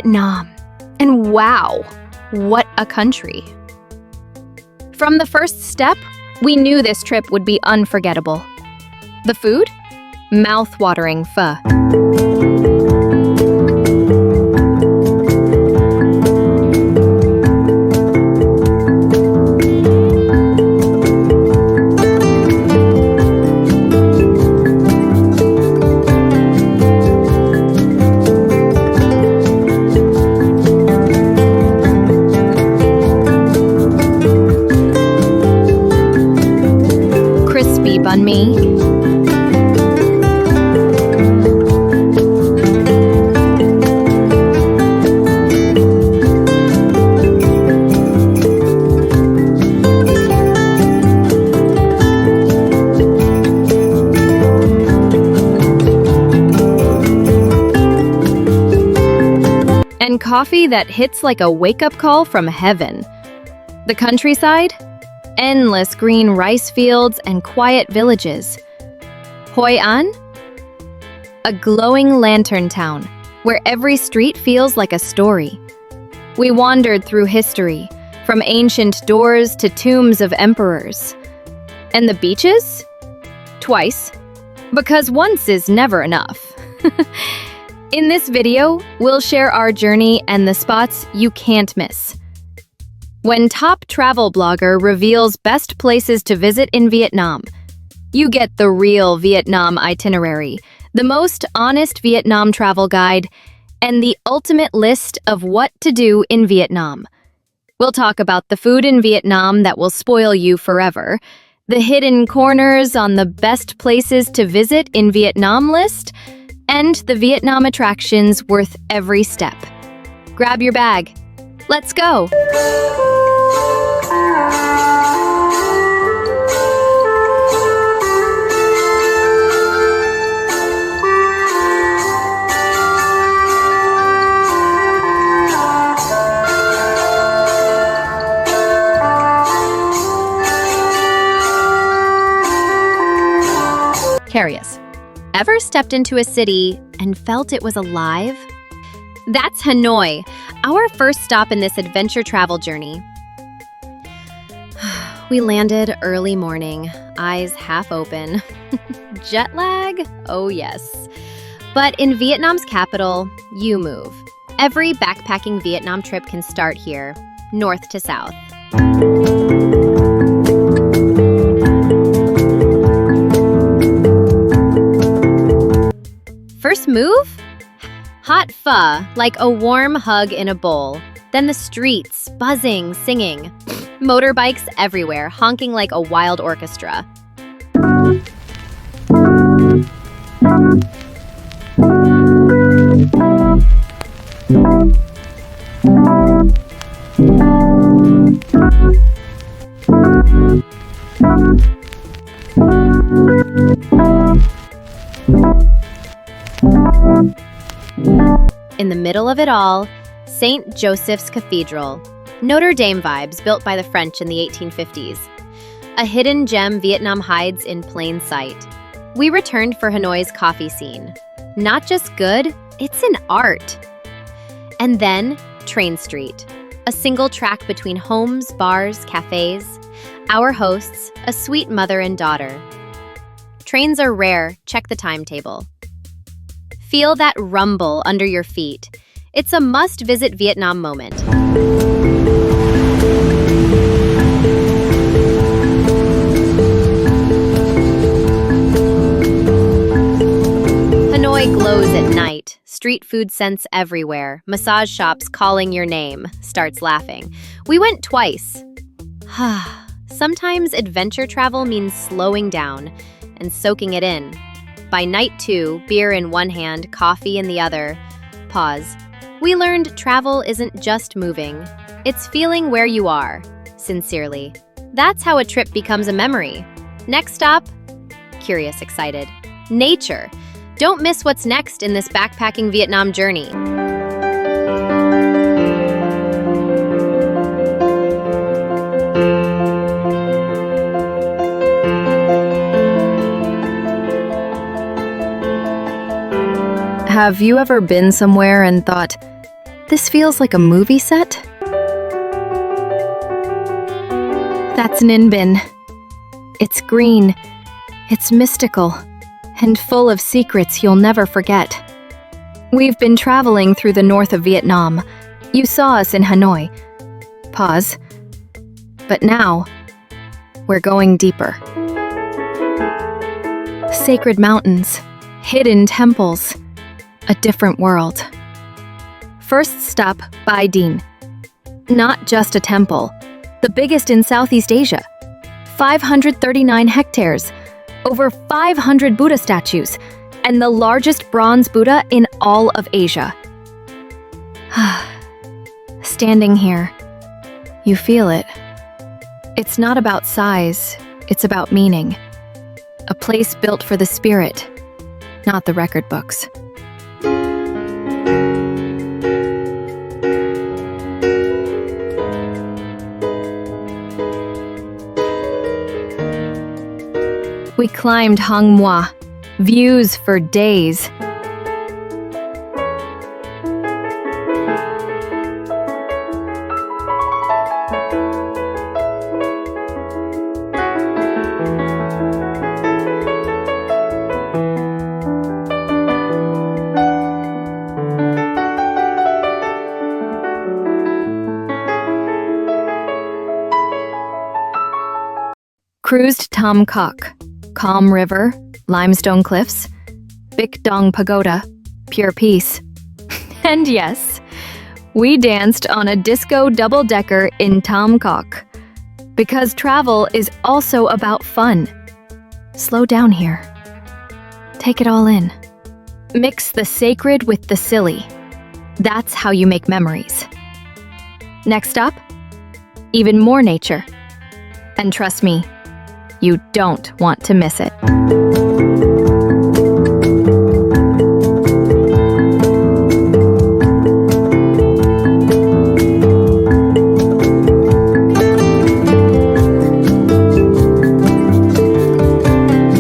Vietnam. And wow, what a country. From the first step, we knew this trip would be unforgettable. The food? Mouth-watering pho. Crispy banh mi. And coffee that hits like a wake-up call from heaven. The countryside? Endless green rice fields and quiet villages. Hoi An? A glowing lantern town, where every street feels like a story. We wandered through history, from ancient doors to tombs of emperors. And the beaches? Twice. Because once is never enough. In this video, we'll share our journey and the spots you can't miss. When top travel blogger reveals best places to visit in Vietnam, you get the real Vietnam itinerary, the most honest Vietnam travel guide, and the ultimate list of what to do in Vietnam. We'll talk about the food in Vietnam that will spoil you forever, the hidden corners on the best places to visit in Vietnam list, and the Vietnam attractions worth every step. Grab your bag. Let's go! Curious. Ever stepped into a city and felt it was alive? That's Hanoi, our first stop in this adventure travel journey. We landed early morning, eyes half open. Jet lag? Oh yes. But in Vietnam's capital, you move. Every backpacking Vietnam trip can start here, north to south. First move? Hot pho, like a warm hug in a bowl. Then the streets, buzzing, singing. Motorbikes everywhere, honking like a wild orchestra. In the middle of it all, St. Joseph's Cathedral, Notre Dame vibes built by the French in the 1850s. A hidden gem Vietnam hides in plain sight. We returned for Hanoi's coffee scene. Not just good, it's an art. And then, Train Street, a single track between homes, bars, cafes. Our hosts, a sweet mother and daughter. Trains are rare, check the timetable. Feel that rumble under your feet. It's a must-visit Vietnam moment. Hanoi glows at night. Street food scents everywhere. Massage shops calling your name. Starts laughing. We went twice. Sometimes adventure travel means slowing down and soaking it in. By night 2, beer in one hand, coffee in the other. Pause. We learned travel isn't just moving. It's feeling where you are. Sincerely. That's how a trip becomes a memory. Next stop? Curious, excited. Nature. Don't miss what's next in this backpacking Vietnam journey. Have you ever been somewhere and thought, This feels like a movie set. That's Ninh Binh. It's green, it's mystical, and full of secrets you'll never forget. We've been traveling through the north of Vietnam. You saw us in Hanoi. Pause. But now, we're going deeper. Sacred mountains, hidden temples, a different world. First stop, Dinh. Not just a temple, the biggest in Southeast Asia. 539 hectares, over 500 Buddha statues, and the largest bronze Buddha in all of Asia. Standing here, you feel it. It's not about size, it's about meaning. A place built for the spirit, not the record books. We climbed Hang Moi, views for days. Cruised Tam Kok, calm river, limestone cliffs, Bic Dong Pagoda, pure peace. And yes, we danced on a disco double-decker in Tam Kok. Because travel is also about fun. Slow down here. Take it all in. Mix the sacred with the silly. That's how you make memories. Next up, even more nature. And trust me, you don't want to miss it.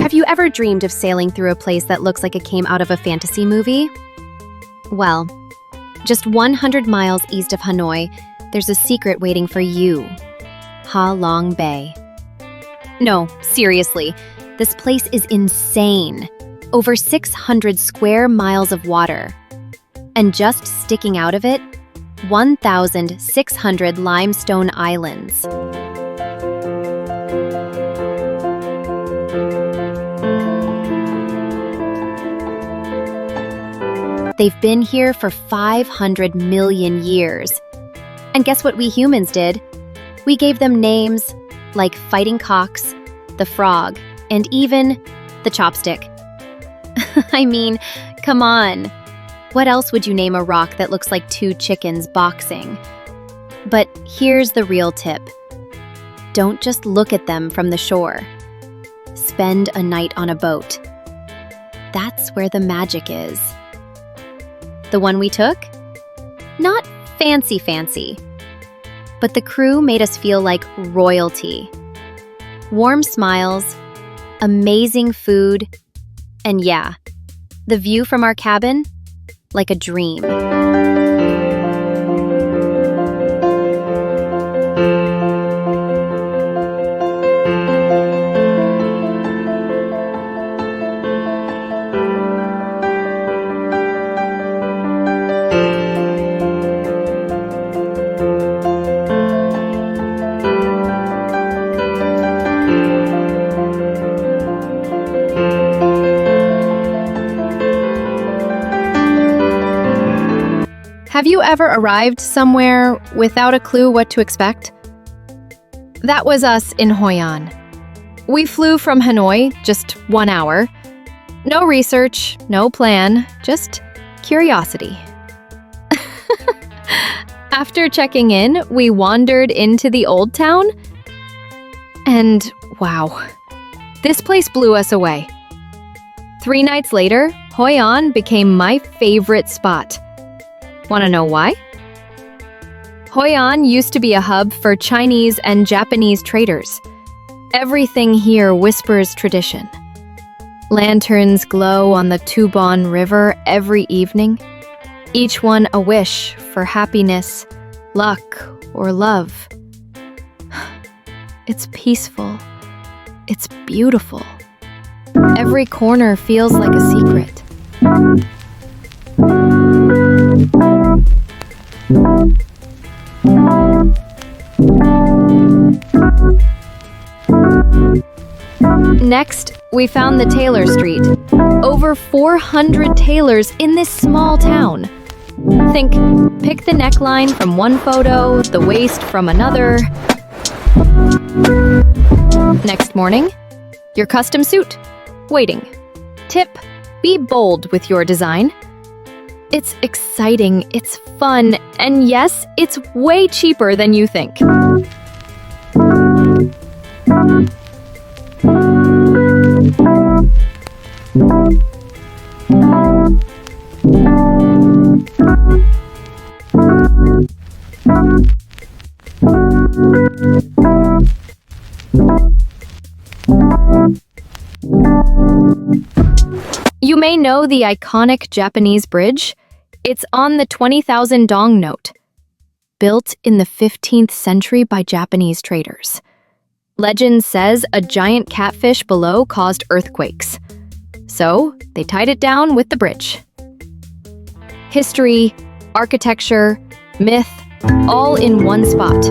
Have you ever dreamed of sailing through a place that looks like it came out of a fantasy movie? Well, just 100 miles east of Hanoi, there's a secret waiting for you. Ha Long Bay. No, seriously, this place is insane. Over 600 square miles of water. And just sticking out of it, 1,600 limestone islands. They've been here for 500 million years. And guess what we humans did? We gave them names like fighting cocks, the frog, and even the chopstick. I mean, come on. What else would you name a rock that looks like two chickens boxing? But here's the real tip. Don't just look at them from the shore. Spend a night on a boat. That's where the magic is. The one we took? Not fancy, but the crew made us feel like royalty. Warm smiles, amazing food, and yeah, the view from our cabin, like a dream. Have you ever arrived somewhere without a clue what to expect? That was us in Hoi An. We flew from Hanoi, just 1 hour. No research, no plan, just curiosity. After checking in, we wandered into the old town. And wow, this place blew us away. 3 nights later, Hoi An became my favorite spot. Want to know why? Hoi An used to be a hub for Chinese and Japanese traders. Everything here whispers tradition. Lanterns glow on the Tubon River every evening, each one a wish for happiness, luck, or love. It's peaceful. It's beautiful. Every corner feels like a secret. Next, we found the Tailor Street. Over 400 tailors in this small town. Think, pick the neckline from one photo, the waist from another. Next morning, your custom suit, waiting. Tip, be bold with your design. It's exciting, it's fun, and yes, it's way cheaper than you think. You may know the iconic Japanese bridge. It's on the 20,000 dong note, built in the 15th century by Japanese traders. Legend says a giant catfish below caused earthquakes, so they tied it down with the bridge. History, architecture, myth, all in one spot.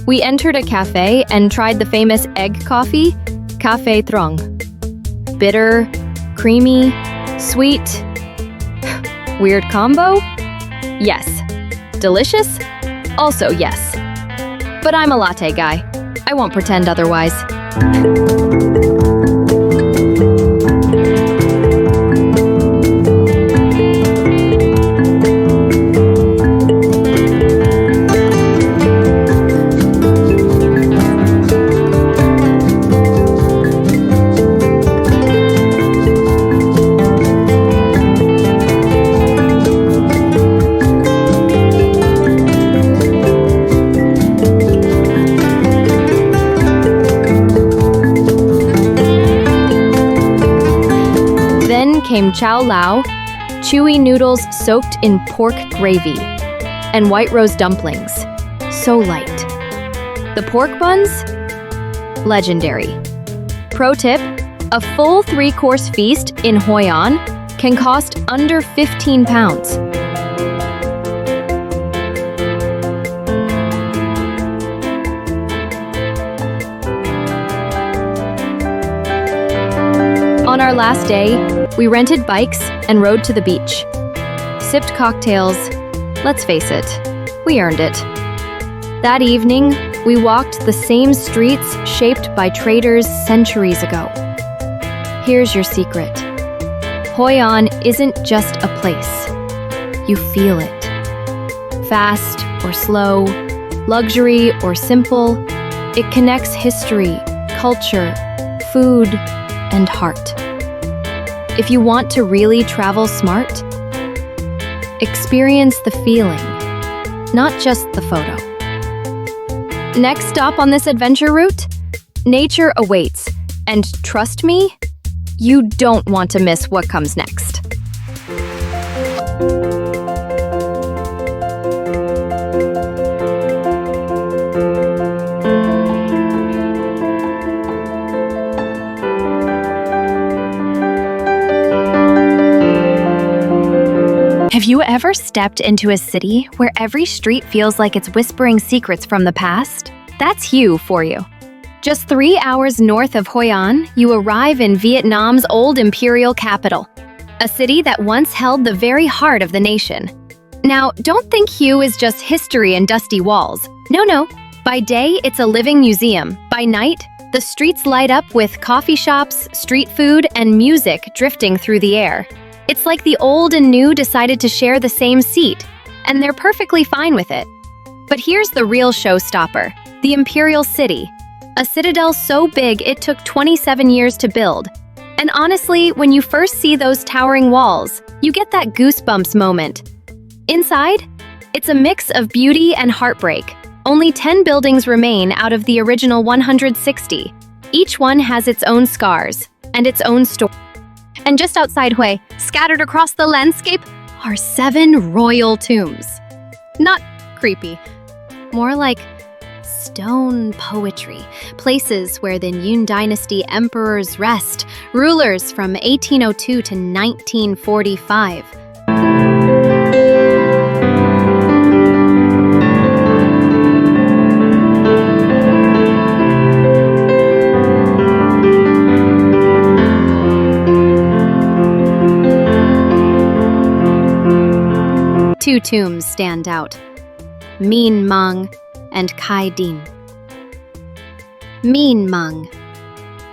We entered a cafe and tried the famous egg coffee, Cafe Trong. Bitter, creamy, sweet. Weird combo? Yes. Delicious? Also yes. But I'm a latte guy. I won't pretend otherwise. Came chow lao, chewy noodles soaked in pork gravy, and white rose dumplings, so light. The pork buns? Legendary. Pro tip, a full 3-course feast in Hoi An can cost under 15 pounds. On our last day, we rented bikes and rode to the beach. Sipped cocktails. Let's face it, we earned it. That evening, we walked the same streets shaped by traders centuries ago. Here's your secret. Hoi An isn't just a place. You feel it. Fast or slow, luxury or simple, it connects history, culture, food, and heart. If you want to really travel smart, experience the feeling, not just the photo. Next stop on this adventure route, nature awaits, and trust me, you don't want to miss what comes next. Have you ever stepped into a city where every street feels like it's whispering secrets from the past? That's Hue for you. Just 3 hours north of Hoi An, you arrive in Vietnam's old imperial capital, a city that once held the very heart of the nation. Now, don't think Hue is just history and dusty walls. No. By day, it's a living museum. By night, the streets light up with coffee shops, street food, and music drifting through the air. It's like the old and new decided to share the same seat, and they're perfectly fine with it. But here's the real showstopper, the Imperial City, a citadel so big it took 27 years to build. And honestly, when you first see those towering walls, you get that goosebumps moment. Inside, it's a mix of beauty and heartbreak. Only 10 buildings remain out of the original 160. Each one has its own scars and its own story. And just outside Hue, scattered across the landscape, are 7 royal tombs. Not creepy, more like stone poetry, places where the Yun Dynasty emperors rest, rulers from 1802 to 1945. Two tombs stand out, Minh Mang and Khai Dinh. Minh Mang,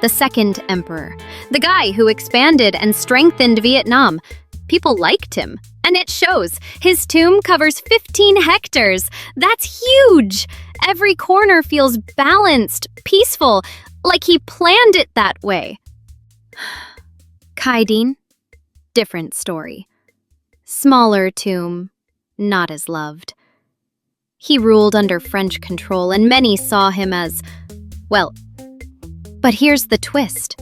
the second emperor, the guy who expanded and strengthened Vietnam. People liked him, and it shows. His tomb covers 15 hectares. That's huge! Every corner feels balanced, peaceful, like he planned it that way. Khai Dinh, different story. Smaller tomb, not as loved. He ruled under French control, and many saw him as, well, but here's the twist.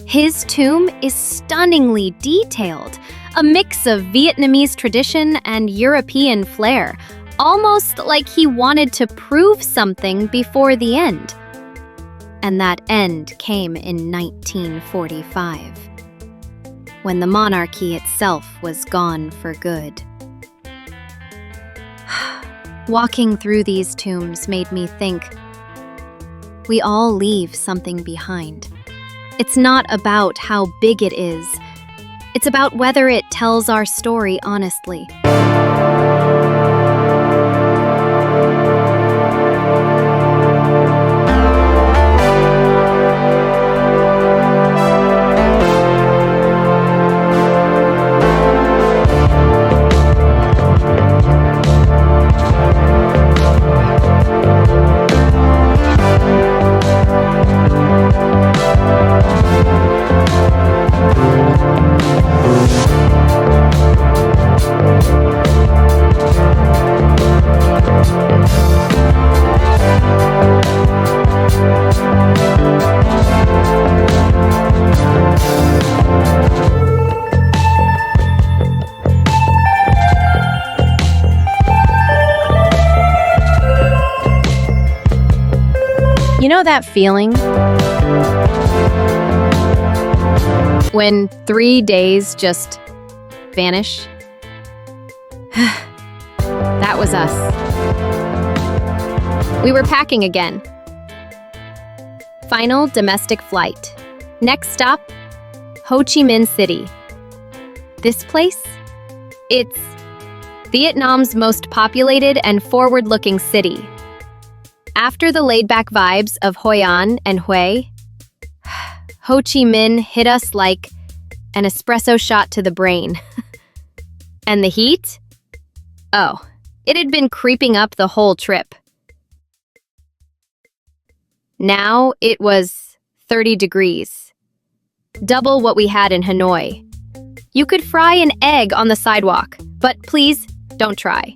His tomb is stunningly detailed, a mix of Vietnamese tradition and European flair, almost like he wanted to prove something before the end. And that end came in 1945, when the monarchy itself was gone for good. Walking through these tombs made me think, we all leave something behind. It's not about how big it is. It's about whether it tells our story honestly. You know that feeling? When 3 days just vanish? That was us. We were packing again. Final domestic flight. Next stop, Ho Chi Minh City. This place? It's Vietnam's most populated and forward-looking city. After the laid-back vibes of Hoi An and Hue, Ho Chi Minh hit us like an espresso shot to the brain. And the heat? Oh, it had been creeping up the whole trip. Now it was 30 degrees, double what we had in Hanoi. You could fry an egg on the sidewalk, but please don't try.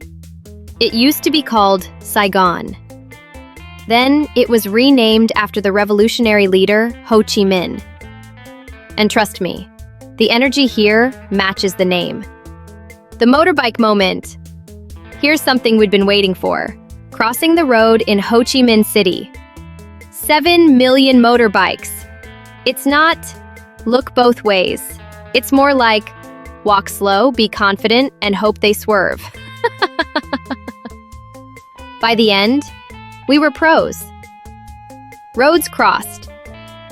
It used to be called Saigon. Then it was renamed after the revolutionary leader, Ho Chi Minh. And trust me, the energy here matches the name. The motorbike moment. Here's something we'd been waiting for. Crossing the road in Ho Chi Minh City. 7 million motorbikes. It's not look both ways. It's more like walk slow, be confident, and hope they swerve. By the end, we were pros. Roads crossed.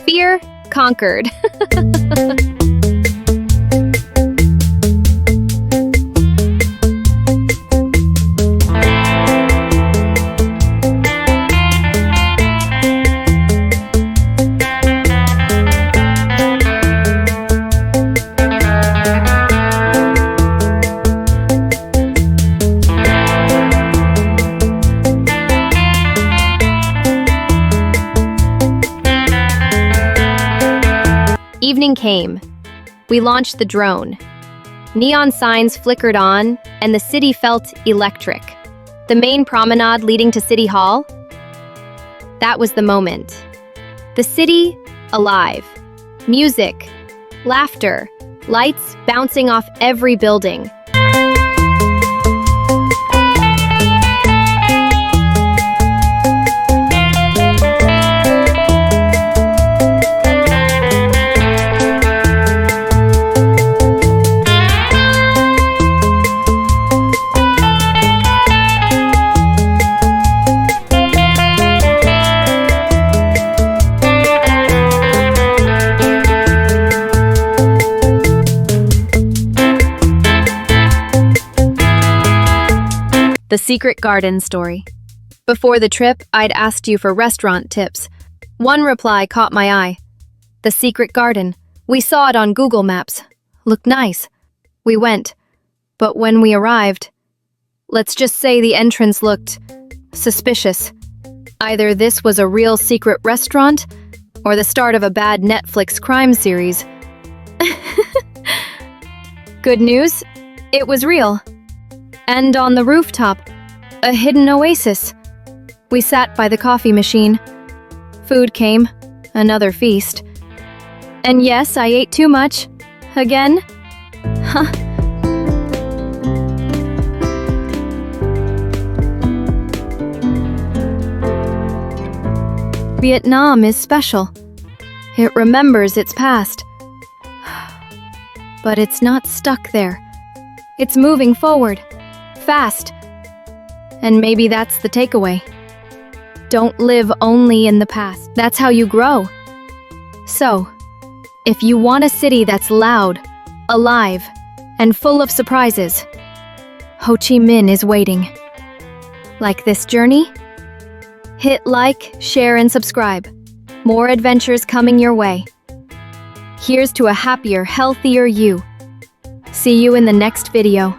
Fear conquered. Evening came. We launched the drone. Neon signs flickered on, and the city felt electric. The main promenade leading to City Hall? That was the moment. The city, alive. Music, laughter, lights bouncing off every building. The secret garden story. Before the trip, I'd asked you for restaurant tips. One reply caught my eye. The secret garden. We saw it on Google Maps. Looked nice. We went. But when we arrived, let's just say the entrance looked suspicious. Either this was a real secret restaurant, or the start of a bad Netflix crime series. Good news, it was real. And on the rooftop, a hidden oasis. We sat by the coffee machine. Food came, another feast. And yes, I ate too much. Again? Huh. Vietnam is special. It remembers its past. But it's not stuck there. It's moving forward. Fast. And maybe that's the takeaway. Don't live only in the past. That's how you grow. So, if you want a city that's loud, alive, and full of surprises, Ho Chi Minh is waiting. Like this journey? Hit like, share, and subscribe. More adventures coming your way. Here's to a happier, healthier you. See you in the next video.